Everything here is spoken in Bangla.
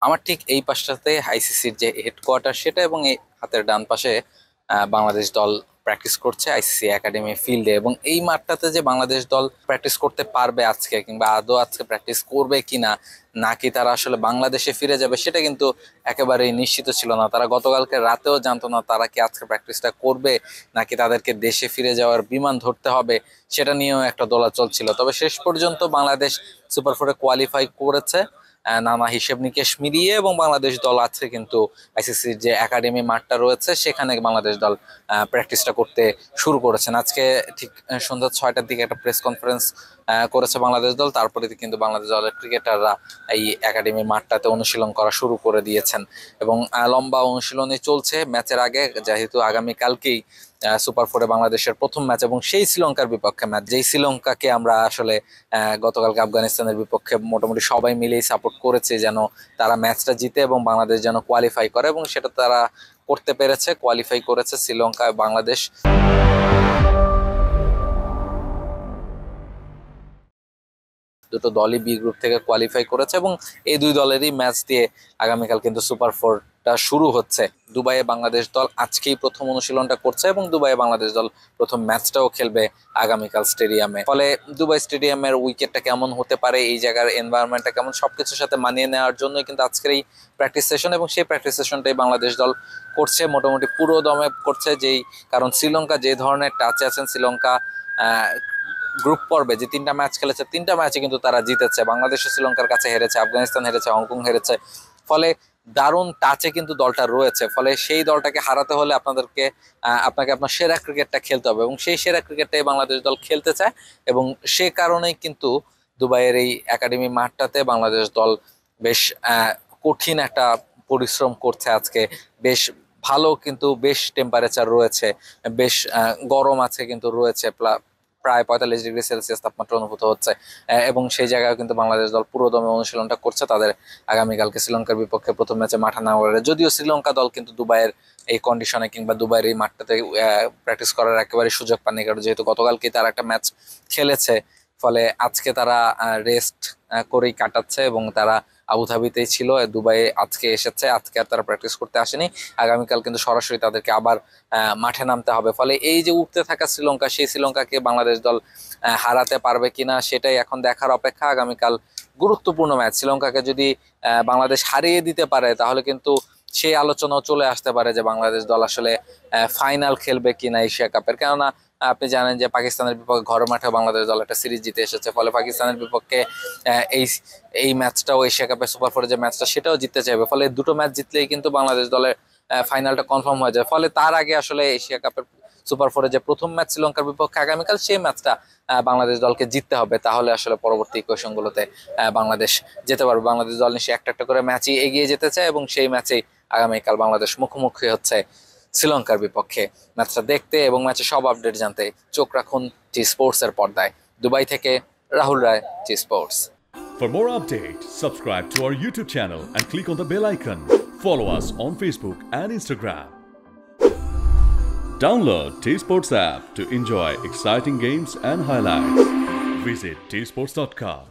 আমার ঠিক এই পাশটাতে আইসিসির যে হেডকোয়ার্টার সেটা, এবং এই হাতের ডান পাশে বাংলাদেশ দল প্র্যাকটিস করছে আইসিসি একাডেমি ফিল্ডে। এবং এই মাঠটাতে যে বাংলাদেশ দল প্র্যাকটিস করতে পারবে আজকে, কিংবা আদৌ আজকে প্র্যাকটিস করবে কিনা, নাকি তারা আসলে বাংলাদেশে ফিরে যাবে, সেটা কিন্তু একেবারেই নিশ্চিত ছিল না। তারা গতকালকে রাতেও জানতো না তারা কি আজকে প্র্যাকটিসটা করবে, নাকি তাদেরকে দেশে ফিরে যাওয়ার বিমান ধরতে হবে, সেটা নিয়েও একটা দোলাচল ছিল। তবে শেষ পর্যন্ত বাংলাদেশ সুপার ফোরে কোয়ালিফাই করেছে নানা হিসেব নিকেশ মিলিয়ে, এবং বাংলাদেশ দল আছে কিন্তু আইসিসির যে একাডেমি মাঠটা রয়েছে সেখানে বাংলাদেশ দল প্র্যাকটিসটা করতে শুরু করেছেন। আজকে ঠিক সন্ধ্যা 6টার দিকে একটা প্রেস কনফারেন্স করেছে বাংলাদেশ দল। তারপরে কিন্তু বাংলাদেশ দলের ক্রিকেটাররা এই একাডেমি মাঠটাতে অনুশীলন করা শুরু করে দিয়েছেন, এবং লম্বা অনুশীলনে চলছে ম্যাচের আগে, যেহেতু আগামীকালকেই সুপার ফোরে বাংলাদেশের প্রথম ম্যাচ, এবং সেই শ্রীলঙ্কার বিপক্ষে ম্যাচ, যেই শ্রীলঙ্কাকে আমরা আসলে গতকালকে আফগানিস্তানের বিপক্ষে মোটামুটি সবাই মিলেই সাপোর্ট করেছে যেন তারা ম্যাচটা জিতে এবং বাংলাদেশ যেন কোয়ালিফাই করে, এবং সেটা তারা করতে পেরেছে, কোয়ালিফাই করেছে শ্রীলঙ্কা বাংলাদেশ। দুটো দলই বি গ্রুপ থেকে কোয়ালিফাই করেছে, এবং এই দুই দলেরই ম্যাচ দিয়ে আগামীকাল কিন্তু সুপার ফোরটা শুরু হচ্ছে। দুবাইয়ে বাংলাদেশ দল আজকেই প্রথম অনুশীলনটা করছে, এবং দুবাইয়ে বাংলাদেশ দল প্রথম ম্যাচটাও খেলবে আগামীকাল স্টেডিয়ামে। ফলে দুবাই স্টেডিয়ামের উইকেটটা কেমন হতে পারে, এই জায়গার এনভায়রনমেন্টটা কেমন, সবকিছুর সাথে মানিয়ে নেওয়ার জন্যই কিন্তু আজকের এই প্র্যাকটিস সেশন, এবং সেই প্র্যাকটিস সেশনটাই বাংলাদেশ দল করছে, মোটামুটি পুরো দমে করছে। কারণ শ্রীলঙ্কা যে ধরনের টাচে আছেন, শ্রীলঙ্কা গ্রুপ পর্বে যে 3টা ম্যাচ খেলেছে 3টা ম্যাচে কিন্তু তারা জিতেছে। বাংলাদেশ শ্রীলঙ্কার কাছে হেরেছে, আফগানিস্তান হেরেছে, হংকং হেরেছে। ফলে দারুণ টাচে কিন্তু দলটা রয়েছে। ফলে সেই দলটাকে হারাতে হলে আপনাকে আপনার সেরা ক্রিকেটটা খেলতে হবে, এবং সেই সেরা ক্রিকেটটাই বাংলাদেশ দল খেলতে চায়। এবং সে কারণেই কিন্তু দুবাইয়ের এই একাডেমি মাঠটাতে বাংলাদেশ দল বেশ কঠিন একটা পরিশ্রম করছে আজকে। বেশ ভালো, কিন্তু বেশ টেম্পারেচার রয়েছে, বেশ গরম আছে কিন্তু রয়েছে, প্রায় 45 ডিগ্রি সেলসিয়াস তাপমাত্রা অনুভূত হচ্ছে। এবং সেই জায়গায় কিন্তু বাংলাদেশ দল পুরোদমে অনুশীলনটা করছে তাদের আগামীকালকে শ্রীলঙ্কার বিপক্ষে প্রথম ম্যাচে মাঠা না গড়ে। যদিও শ্রীলঙ্কা দল কিন্তু দুবাইয়ের এই কন্ডিশনে কিংবা দুবাইয়ের এই মাঠটাতে প্র্যাকটিস করার একেবারে সুযোগ পাননি, কারণ যেহেতু গতকালকে তারা একটা ম্যাচ খেলেছে। ফলে আজকে তারা রেস্ট করেই কাটাচ্ছে, এবং তারা আবুধাবিতেই ছিল, দুবাইয়ে আজকে এসেছে। আজকে আর তারা প্র্যাকটিস করতে আসেনি, আগামীকাল কিন্তু সরাসরি তাদেরকে আবার মাঠে নামতে হবে। ফলে এই যে উঠতে থাকা শ্রীলঙ্কা, সেই শ্রীলঙ্কাকে বাংলাদেশ দল হারাতে পারবে কিনা সেটাই এখন দেখার অপেক্ষা। আগামীকাল গুরুত্বপূর্ণ ম্যাচ, শ্রীলঙ্কাকে যদি বাংলাদেশ হারিয়ে দিতে পারে তাহলে কিন্তু সেই আলোচনাও চলে আসতে পারে যে বাংলাদেশ দল আসলে ফাইনাল খেলবে কিনা এশিয়া কাপের। কেননা আপনি জানেন যে পাকিস্তানের বিপক্ষে ঘর মাঠে বাংলাদেশ দল একটা সিরিজ জিতে এসেছে। ফলে পাকিস্তানের বিপক্ষে এই এই ম্যাচটাও, এশিয়া কাপের সুপার ফোরে যে ম্যাচটা, সেটাও জিততে চাইবে। ফলে দুটো ম্যাচ জিতলেই কিন্তু বাংলাদেশ দলের ফাইনালটা কনফার্ম হয়ে যায়। ফলে তার আগে আসলে এশিয়া কাপের সুপার ফোরে যে প্রথম ম্যাচ শ্রীলঙ্কার বিপক্ষে আগামীকাল, সেই ম্যাচটা বাংলাদেশ দলকে জিততে হবে, তাহলে আসলে পরবর্তী ইকুয়েশনগুলোতে বাংলাদেশ যেতে পারবে। বাংলাদেশ দল নিশ্চয়ই একটা একটা করে ম্যাচই এগিয়ে যেতে চায়, এবং সেই ম্যাচেই আগামীকাল বাংলাদেশ মুখোমুখি হচ্ছে শ্রীলঙ্কার বিপক্ষে। ম্যাচটা দেখতে এবং ম্যাচের সব আপডেট জানতে চোখ রাখুন টি স্পোর্টস এর পর্দায়। দুবাই থেকে রাহুল রায়, T Sports. For more updates, subscribe to our YouTube channel and click on the bell icon. Follow us on Facebook and Instagram. Download T Sports app to enjoy exciting games and highlights. Visit tsports.com.